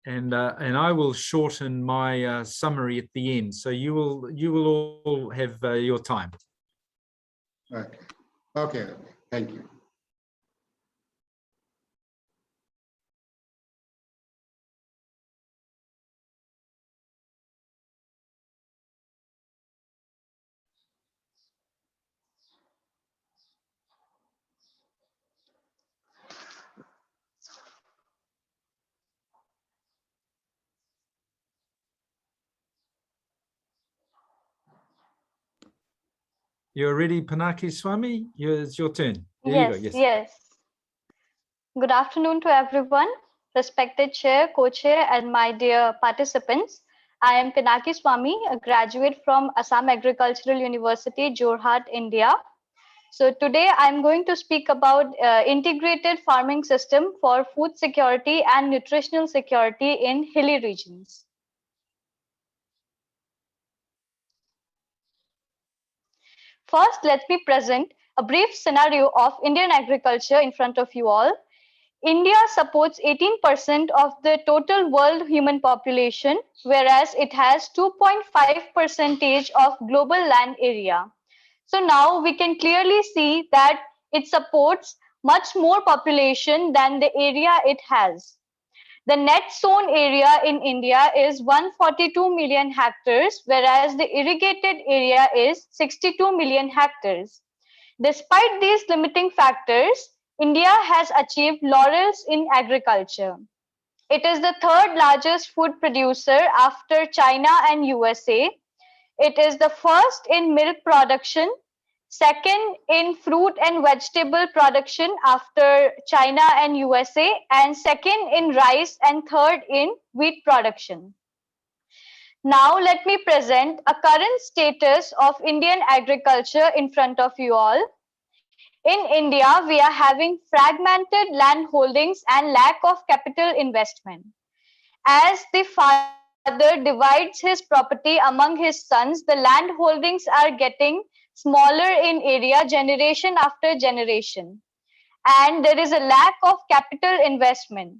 and I will shorten my summary at the end. So you will all have your time. Okay. Okay. Thank you. You're ready, Pinaki Swami? It's your turn. There you go. Yes, yes. Good afternoon to everyone, respected chair, co-chair, and my dear participants. I am Pinaki Swami, a graduate from Assam Agricultural University, Jorhat, India. So today I'm going to speak about integrated farming system for food security and nutritional security in hilly regions. First, let me present a brief scenario of Indian agriculture in front of you all. India supports 18% of the total world human population, whereas it has 2.5% of global land area. So now we can clearly see that it supports much more population than the area it has. The net sown area in India is 142 million hectares, whereas the irrigated area is 62 million hectares. Despite these limiting factors, India has achieved laurels in agriculture. It is the third largest food producer after China and USA. It is the first in milk production, second in fruit and vegetable production after China and USA, and second in rice and third in wheat production. Now let me present a current status of Indian agriculture in front of you all. In India, we are having fragmented land holdings and lack of capital investment. As the father divides his property among his sons, the land holdings are getting smaller in area generation after generation. And there is a lack of capital investment.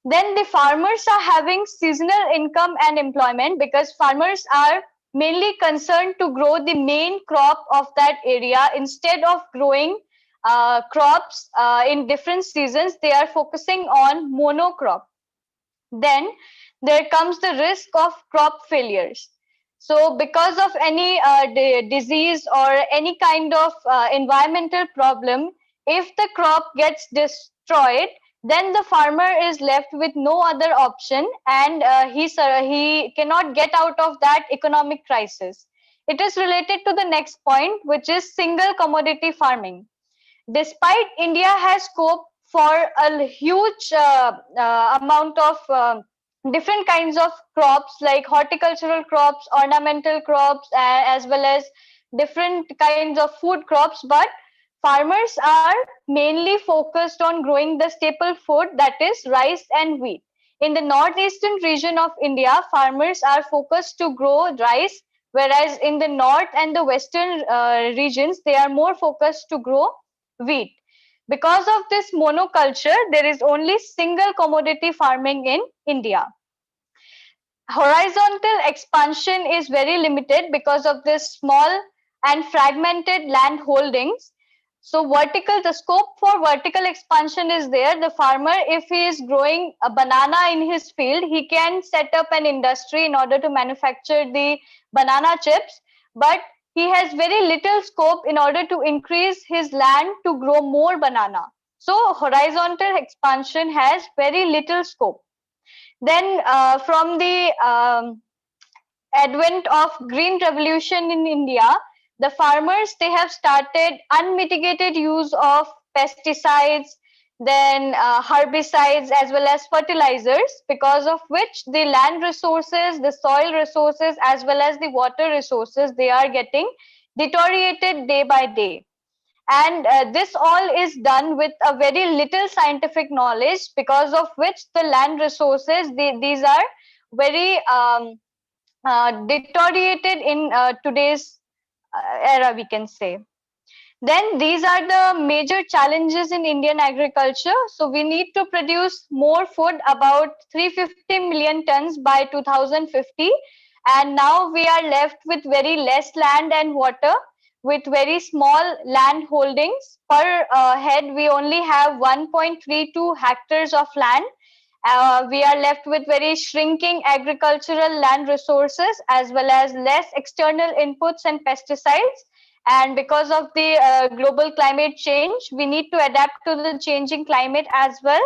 Then the farmers are having seasonal income and employment because farmers are mainly concerned to grow the main crop of that area instead of growing crops in different seasons. They are focusing on monocrop. Then there comes the risk of crop failures. So because of any disease or any kind of environmental problem, if the crop gets destroyed, then the farmer is left with no other option, and he cannot get out of that economic crisis. It is related to the next point, which is single commodity farming. Despite India has scope for a huge amount of different kinds of crops like horticultural crops, ornamental crops, as well as different kinds of food crops, but farmers are mainly focused on growing the staple food, that is rice and wheat. In the northeastern region of India, farmers are focused to grow rice, whereas in the north and the western regions, they are more focused to grow wheat. Because of this monoculture, there is only single commodity farming in India. Horizontal expansion is very limited because of this small and fragmented land holdings. So the scope for vertical expansion is there. The farmer, if he is growing a banana in his field, he can set up an industry in order to manufacture the banana chips, but he has very little scope in order to increase his land to grow more banana. So horizontal expansion has very little scope. Then from the advent of green revolution in India, the farmers, they have started unmitigated use of pesticides, then herbicides as well as fertilizers, because of which the land resources, the soil resources as well as the water resources, they are getting deteriorated day by day. And this all is done with a very little scientific knowledge, because of which the land resources, these are very deteriorated in today's era, we can say. Then these are the major challenges in Indian agriculture. So we need to produce more food, about 350 million tons by 2050. And now we are left with very less land and water, with very small land holdings. Per head, we only have 1.32 hectares of land. We are left with very shrinking agricultural land resources, as well as less external inputs and pesticides. And because of the global climate change, we need to adapt to the changing climate as well.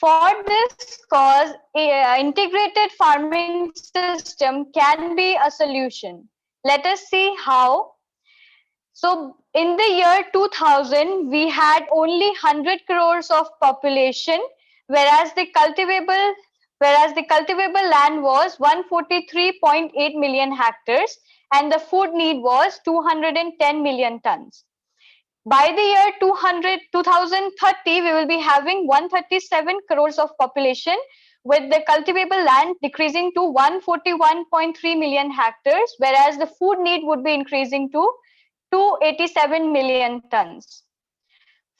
For this cause, integrated farming system can be a solution. Let us see how. So in the year 2000, we had only 100 crores of population, whereas the cultivable land was 143.8 million hectares, and the food need was 210 million tons. By the year 2030, we will be having 137 crores of population, with the cultivable land decreasing to 141.3 million hectares, whereas the food need would be increasing to 287 million tons.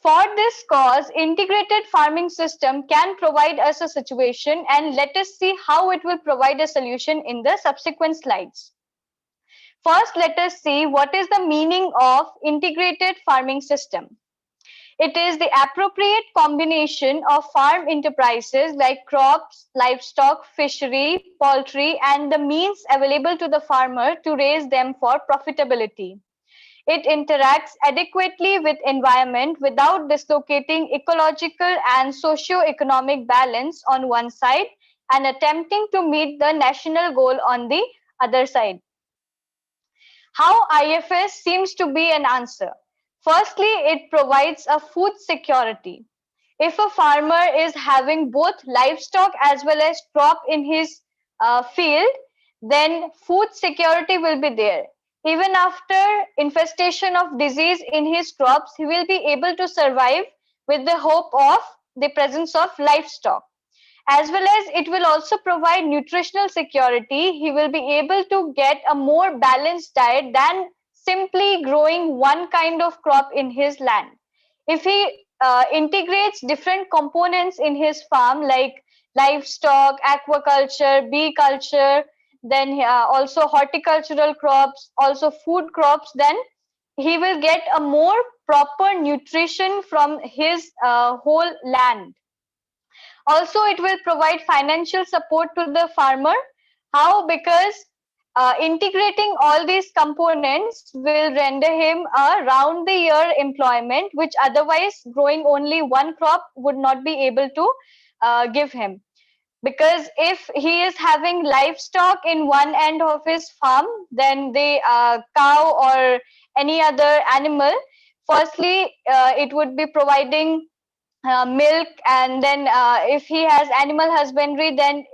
For this cause, integrated farming system can provide us a situation, and let us see how it will provide a solution in the subsequent slides. First, let us see what is the meaning of integrated farming system. It is the appropriate combination of farm enterprises like crops, livestock, fishery, poultry, and the means available to the farmer to raise them for profitability. It interacts adequately with environment without dislocating ecological and socio-economic balance on one side and attempting to meet the national goal on the other side. How IFS seems to be an answer. Firstly, it provides a food security. If a farmer is having both livestock as well as crop in his field, then food security will be there. Even after infestation of disease in his crops, he will be able to survive with the hope of the presence of livestock. As well as it will also provide nutritional security. He will be able to get a more balanced diet than simply growing one kind of crop in his land. If he integrates different components in his farm, like livestock, aquaculture, bee culture, then also horticultural crops, also food crops, then he will get a more proper nutrition from his whole land. Also, it will provide financial support to the farmer. How? Because integrating all these components will render him a round the year employment, which otherwise growing only one crop would not be able to give him. Because if he is having livestock in one end of his farm, then the cow or any other animal, firstly, it would be providing milk, and then if he has animal husbandry, then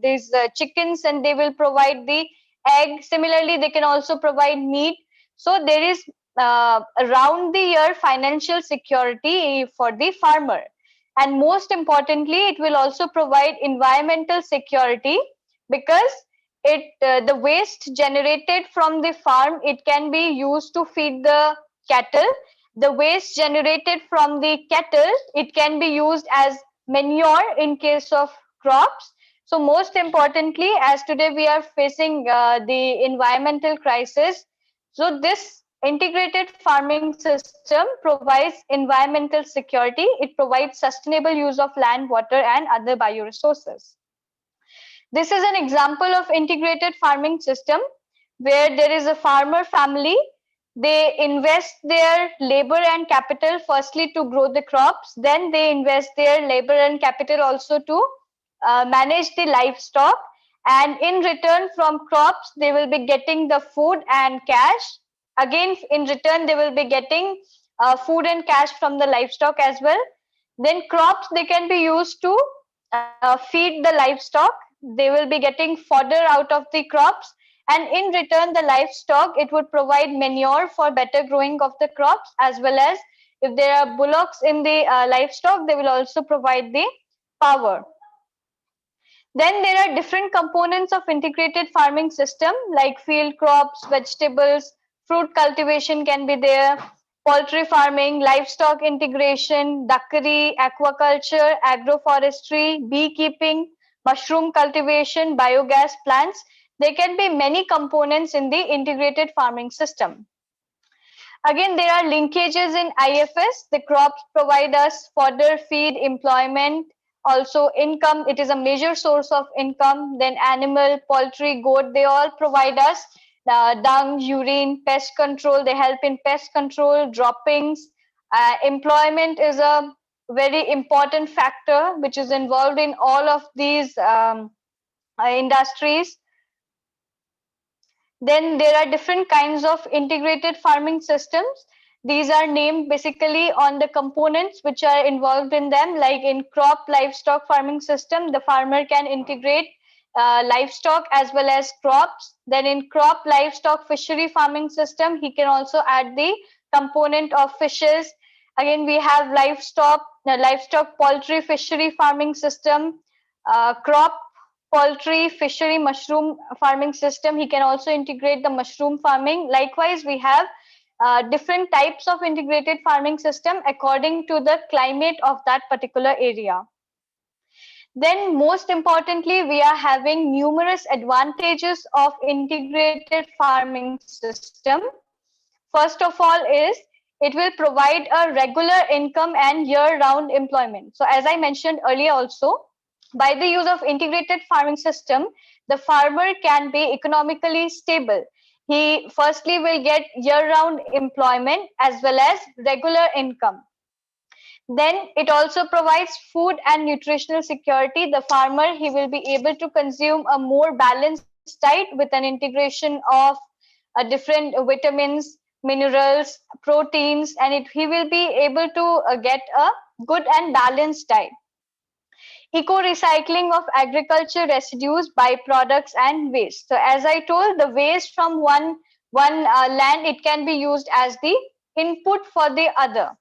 these chickens, and they will provide the egg. Similarly, they can also provide meat. So there is around the year financial security for the farmer. And most importantly, it will also provide environmental security, because the waste generated from the farm, it can be used to feed the cattle. The waste generated from the cattle, it can be used as manure in case of crops. So most importantly, as today we are facing the environmental crisis, so this integrated farming system provides environmental security. It provides sustainable use of land, water, and other bioresources. This is an example of integrated farming system, where there is a farmer family. They invest their labor and capital firstly to grow the crops. Then they invest their labor and capital also to manage the livestock. And in return from crops, they will be getting the food and cash. Again, in return, they will be getting food and cash from the livestock as well. Then crops, they can be used to feed the livestock. They will be getting fodder out of the crops. And in return, the livestock, it would provide manure for better growing of the crops, as well as if there are bullocks in the livestock, they will also provide the power. Then there are different components of integrated farming system, like field crops, vegetables, fruit cultivation can be there, poultry farming, livestock integration, duckery, aquaculture, agroforestry, beekeeping, mushroom cultivation, biogas plants. There can be many components in the integrated farming system. Again, there are linkages in IFS. The crops provide us fodder, feed, employment, also income. It is a major source of income. Then animal, poultry, goat, they all provide us dung, urine, pest control. They help in pest control, droppings. Employment is a very important factor which is involved in all of these industries. Then there are different kinds of integrated farming systems. These are named basically on the components which are involved in them. Like in crop livestock farming system, the farmer can integrate livestock as well as crops. Then in crop livestock fishery farming system, he can also add the component of fishes. Again, we have livestock poultry fishery farming system, crop poultry, fishery, mushroom farming system. He can also integrate the mushroom farming. Likewise, we have different types of integrated farming system according to the climate of that particular area. Then most importantly, we are having numerous advantages of integrated farming system. First of all is it will provide a regular income and year-round employment. So as I mentioned earlier also, by the use of integrated farming system, the farmer can be economically stable. He firstly will get year-round employment as well as regular income. Then it also provides food and nutritional security. The farmer, he will be able to consume a more balanced diet with an integration of different vitamins, minerals, proteins, and he will be able to get a good and balanced diet. Eco-recycling of agriculture residues, byproducts, and waste. So as I told, the waste from one land, it can be used as the input for the other.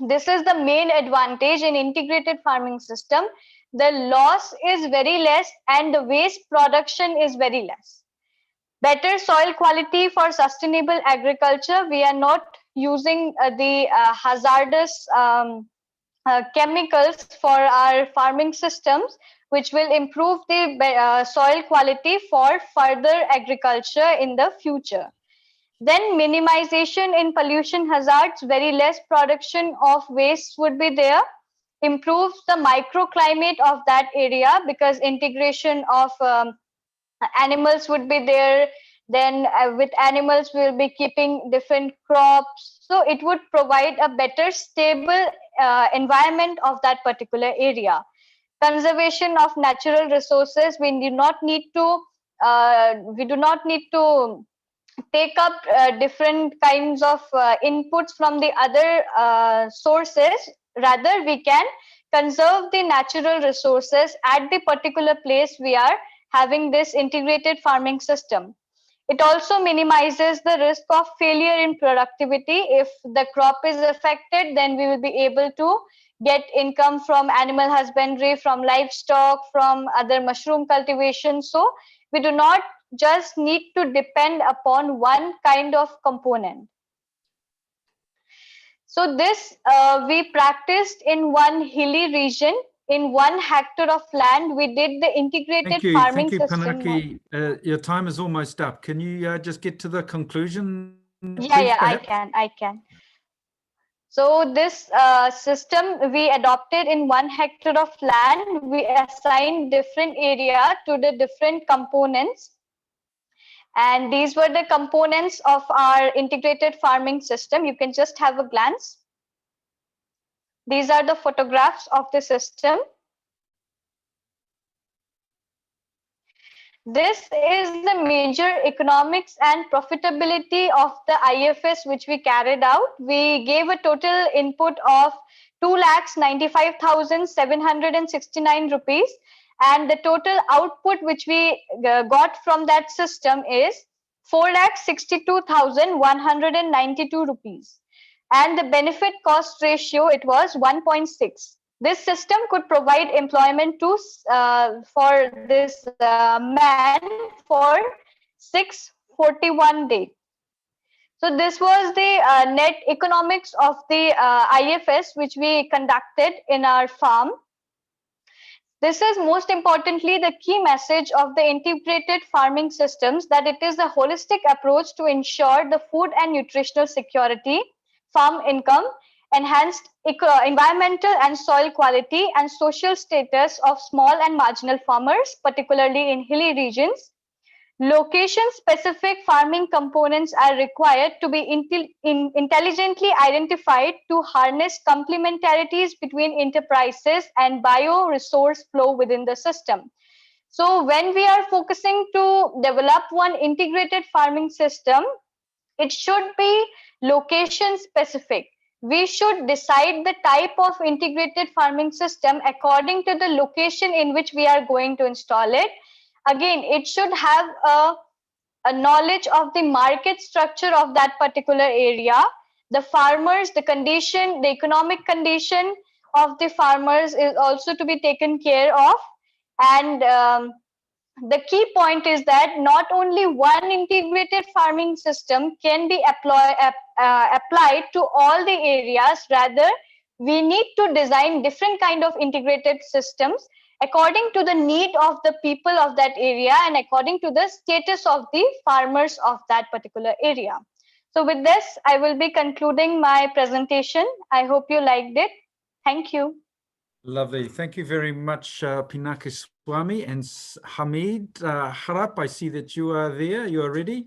This is the main advantage in integrated farming system. The loss is very less and the waste production is very less. Better soil quality for sustainable agriculture. We are not using the hazardous chemicals for our farming systems, which will improve the soil quality for further agriculture in the future. Then minimization in pollution hazards, very less production of waste would be there. Improves the microclimate of that area because integration of animals would be there. Then with animals, we'll be keeping different crops. So it would provide a better stable environment of that particular area. Conservation of natural resources. We do not need to take up different kinds of inputs from the other sources. Rather, we can conserve the natural resources at the particular place we are having this integrated farming system. It also minimizes the risk of failure in productivity. If the crop is affected, then we will be able to get income from animal husbandry, from livestock, from other mushroom cultivation. So we do not just need to depend upon one kind of component. So this we practiced in one hilly region. In 1 hectare of land, we did the integrated farming system. Thank you, Pinaki. Your time is almost up. Can you just get to the conclusion? Yeah, I can. So this system we adopted in 1 hectare of land. We assigned different area to the different components. And these were the components of our integrated farming system. You can just have a glance. These are the photographs of the system. This is the major economics and profitability of the IFS which we carried out. We gave a total input of 2,95,769 rupees. And the total output which we got from that system is 4,62,192 rupees. And the benefit cost ratio, it was 1.6. This system could provide employment to for this man for 641 days. So this was the net economics of the IFS, which we conducted in our farm. This is most importantly the key message of the integrated farming systems, that it is a holistic approach to ensure the food and nutritional security, farm income, enhanced environmental and soil quality, and social status of small and marginal farmers, particularly in hilly regions. Location-specific farming components are required to be intelligently identified to harness complementarities between enterprises and bioresource flow within the system. So when we are focusing to develop one integrated farming system, it should be location-specific. We should decide the type of integrated farming system according to the location in which we are going to install it. Again, it should have a knowledge of the market structure of that particular area, the farmers, the condition, the economic condition of the farmers is also to be taken care of. And the key point is that not only one integrated farming system can be applied to all the areas, rather we need to design different kind of integrated systems according to the need of the people of that area and according to the status of the farmers of that particular area. So with this, I will be concluding my presentation. I hope you liked it. Thank you. Lovely. Thank you very much, Pinakaswamy. And Hamid Harap, I see that you are there. You are ready?